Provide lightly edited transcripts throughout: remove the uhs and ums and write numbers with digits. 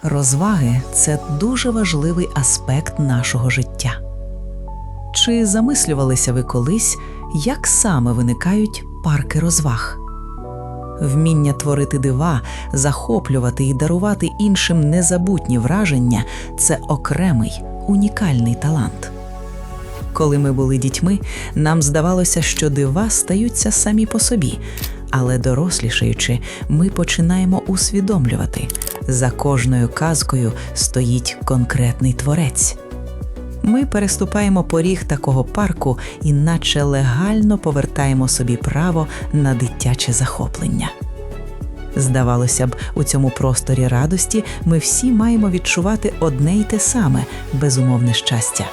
Розваги – це дуже важливий аспект нашого життя. Чи замислювалися ви колись, як саме виникають парки розваг? Вміння творити дива, захоплювати і дарувати іншим незабутні враження – це окремий, унікальний талант. Коли ми були дітьми, нам здавалося, що дива стаються самі по собі, але дорослішаючи, ми починаємо усвідомлювати – за кожною казкою стоїть конкретний творець. Ми переступаємо поріг такого парку і наче легально повертаємо собі право на дитяче захоплення. Здавалося б, у цьому просторі радості ми всі маємо відчувати одне й те саме – безумовне щастя.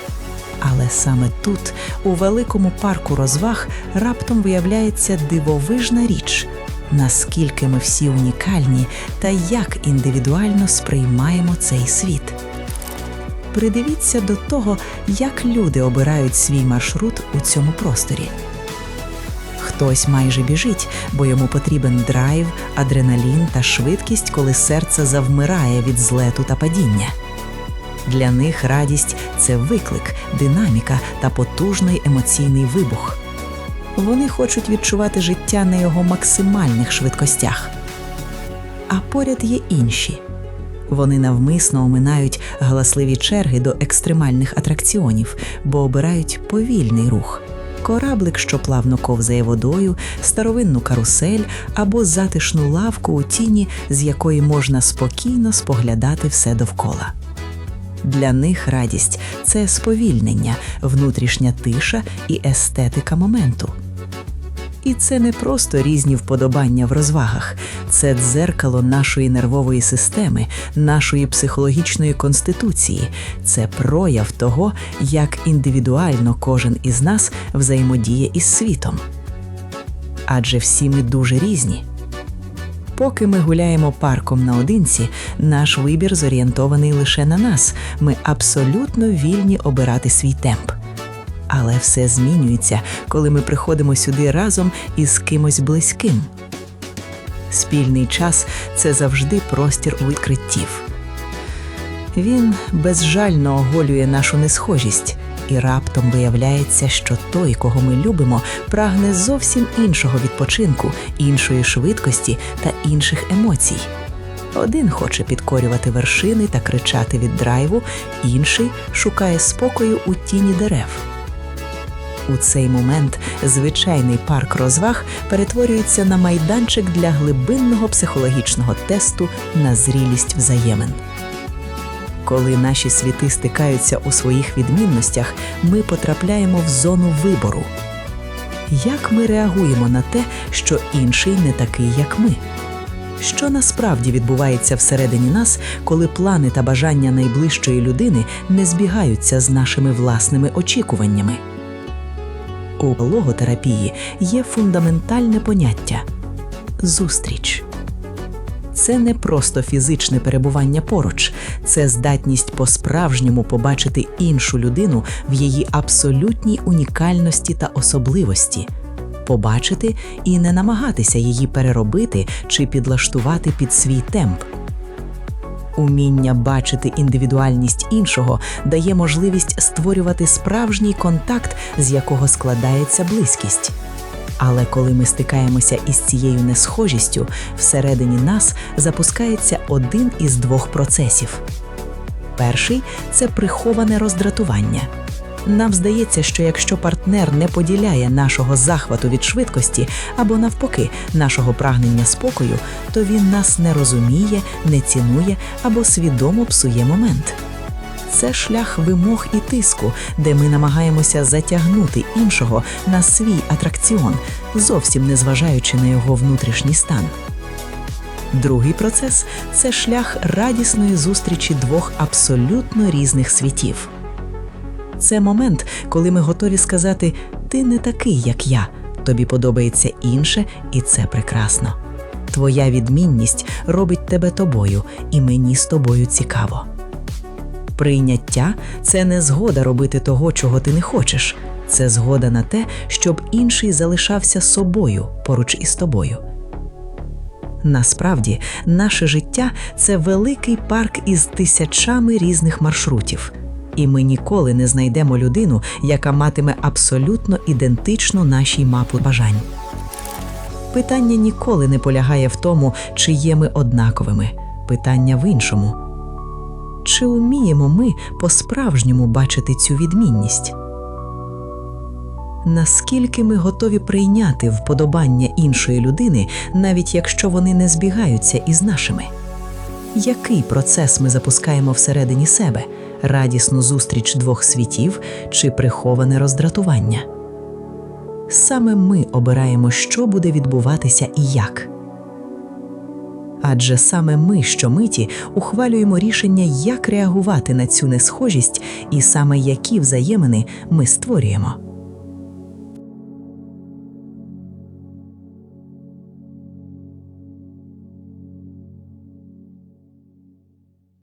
Але саме тут, у великому парку розваг, раптом виявляється дивовижна річ – наскільки ми всі унікальні та як індивідуально сприймаємо цей світ. Придивіться до того, як люди обирають свій маршрут у цьому просторі. Хтось майже біжить, бо йому потрібен драйв, адреналін та швидкість, коли серце завмирає від злету та падіння. Для них радість – це виклик, динаміка та потужний емоційний вибух. Вони хочуть відчувати життя на його максимальних швидкостях. А поряд є інші. Вони навмисно оминають галасливі черги до екстремальних атракціонів, бо обирають повільний рух. Кораблик, що плавно ковзає водою, старовинну карусель або затишну лавку у тіні, з якої можна спокійно споглядати все довкола. Для них радість – це сповільнення, внутрішня тиша і естетика моменту. І це не просто різні вподобання в розвагах. Це дзеркало нашої нервової системи, нашої психологічної конституції. Це прояв того, як індивідуально кожен із нас взаємодіє із світом. Адже всі ми дуже різні. Поки ми гуляємо парком наодинці, наш вибір зорієнтований лише на нас. Ми абсолютно вільні обирати свій темп. Але все змінюється, коли ми приходимо сюди разом із кимось близьким. Спільний час – це завжди простір відкриттів. Він безжально оголює нашу несхожість, і раптом виявляється, що той, кого ми любимо, прагне зовсім іншого відпочинку, іншої швидкості та інших емоцій. Один хоче підкорювати вершини та кричати від драйву, інший шукає спокою у тіні дерев. У цей момент звичайний парк розваг перетворюється на майданчик для глибинного психологічного тесту на зрілість взаємин. Коли наші світи стикаються у своїх відмінностях, ми потрапляємо в зону вибору. Як ми реагуємо на те, що інший не такий, як ми? Що насправді відбувається всередині нас, коли плани та бажання найближчої людини не збігаються з нашими власними очікуваннями? У логотерапії є фундаментальне поняття – зустріч. Це не просто фізичне перебування поруч, це здатність по-справжньому побачити іншу людину в її абсолютній унікальності та особливості, побачити і не намагатися її переробити чи підлаштувати під свій темп. Уміння бачити індивідуальність іншого дає можливість створювати справжній контакт, з якого складається близькість. Але коли ми стикаємося із цією несхожістю, всередині нас запускається один із двох процесів. Перший – це приховане роздратування. Нам здається, що якщо партнер не поділяє нашого захвату від швидкості або навпаки нашого прагнення спокою, то він нас не розуміє, не цінує або свідомо псує момент. Це шлях вимог і тиску, де ми намагаємося затягнути іншого на свій атракціон, зовсім не зважаючи на його внутрішній стан. Другий процес – це шлях радісної зустрічі двох абсолютно різних світів. Це момент, коли ми готові сказати «ти не такий, як я, тобі подобається інше, і це прекрасно. Твоя відмінність робить тебе тобою, і мені з тобою цікаво». Прийняття – це не згода робити того, чого ти не хочеш. Це згода на те, щоб інший залишався собою поруч із тобою. Насправді, наше життя – це великий парк із тисячами різних маршрутів. І ми ніколи не знайдемо людину, яка матиме абсолютно ідентичну нашій мапу бажань. Питання ніколи не полягає в тому, чи є ми однаковими. Питання в іншому. Чи вміємо ми по-справжньому бачити цю відмінність? Наскільки ми готові прийняти вподобання іншої людини, навіть якщо вони не збігаються із нашими? Який процес ми запускаємо всередині себе? Радісну зустріч двох світів чи приховане роздратування? Саме ми обираємо, що буде відбуватися і як. Адже саме ми щомиті ухвалюємо рішення, як реагувати на цю несхожість і саме які взаємини ми створюємо.